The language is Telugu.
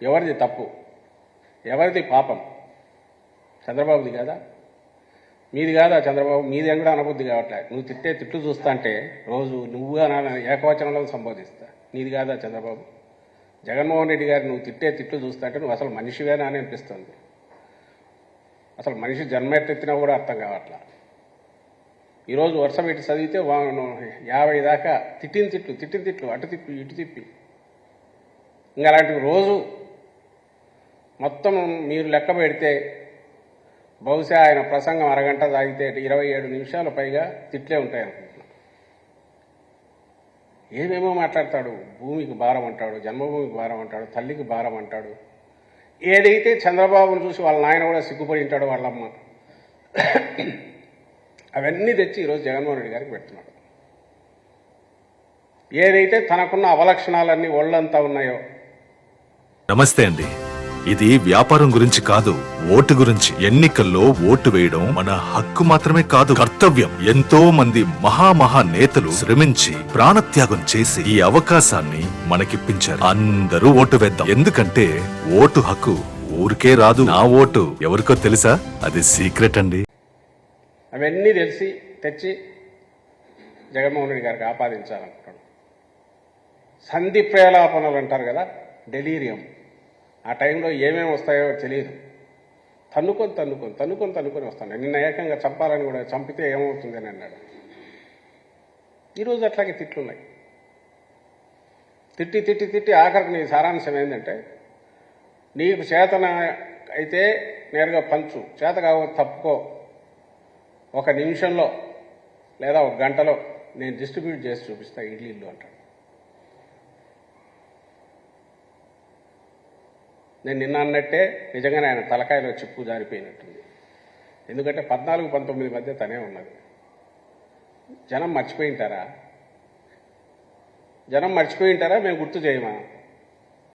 ఎవరిది తప్పు, ఎవరిది పాపం? చంద్రబాబుది కాదా? మీది కాదా చంద్రబాబు? మీది అని కూడా అనబుద్ధి కావట్లే. నువ్వు తిట్టే తిట్లు చూస్తా అంటే రోజు నువ్వుగా ఏకవచనంలో సంబోధిస్తా. నీది కాదా చంద్రబాబు? జగన్మోహన్ రెడ్డి గారు నువ్వు తిట్టే తిట్లు చూస్తా అంటే నువ్వు అసలు మనిషివేనా అని అనిపిస్తుంది. అసలు మనిషి జన్మెత్తెత్తినా కూడా అర్థం కావట్లా. ఈరోజు వరుస పెట్టి చదివితే 50 దాకా తిట్టిన తిట్లు అటు తిప్పి ఇటు తిప్పి, ఇంకా అలాంటివి రోజు మొత్తం మీరు లెక్క పెడితే బహుశా ఆయన ప్రసంగం అరగంట సాగితే 27 నిమిషాల పైగా తిట్లే ఉంటాయి అనుకుంటున్నాను. ఏమేమో మాట్లాడతాడు. భూమికి భారం అంటాడు, జన్మభూమికి భారం అంటాడు, తల్లికి భారం అంటాడు. ఏదైతే చంద్రబాబును చూసి వాళ్ళ నాయన కూడా సిగ్గుపడి ఉంటాడు, వాళ్ళమ్మ, అవన్నీ తెచ్చి ఈరోజు జగన్మోహన్ రెడ్డి గారికి పెడుతున్నాడు. ఏదైతే తనకున్న అవలక్షణాలన్నీ ఒళ్ళంతా ఉన్నాయో. నమస్తే అండి. ఇది వ్యాపారం గురించి కాదు, ఓటు గురించి. ఎన్నికల్లో ఓటు వేయడం మన హక్కు మాత్రమే కాదు, కర్తవ్యం. ఎంతో మంది మహా నేతలు శ్రమించి ప్రాణత్యాగం చేసి ఈ అవకాశాన్ని మనకిప్పించారు. అందరూ ఓటు వేద్దాం. ఎందుకంటే ఓటు హక్కు ఊరికే రాదు. నా ఓటు ఎవరికో తెలుసా? అది సీక్రెట్ అండి. అవన్నీ తెచ్చి జగన్మోహన్ రెడ్డి గారికి ఆపాదించాలనుకుంటాడు. సంధి ప్రేలాపనలు అంటారు కదా, డెలీరియం. ఆ టైంలో ఏమేమి వస్తాయో తెలియదు. తన్నుకొని వస్తాను. నిన్న ఏకంగా చంపాలని కూడా, చంపితే ఏమవుతుంది అని అన్నాడు. ఈరోజు అట్లాగే తిట్లున్నాయి. తిట్టి ఆఖరికి నీ సారాంశం ఏంటంటే, నీకు చేతన అయితే నేరుగా పంచు, చేత కాకపోతే తప్పుకో, 1 నిమిషంలో లేదా 1 గంటలో నేను డిస్ట్రిబ్యూట్ చేసి చూపిస్తా ఇడ్లీలు అంటాడు. నేను నిన్న అన్నట్టే నిజంగానే ఆయన తలకాయలో చిప్పు జారిపోయినట్టుంది. ఎందుకంటే 14-19 మధ్య తనే ఉన్నది. జనం మర్చిపోయింటారా? మేము గుర్తు చేయమా?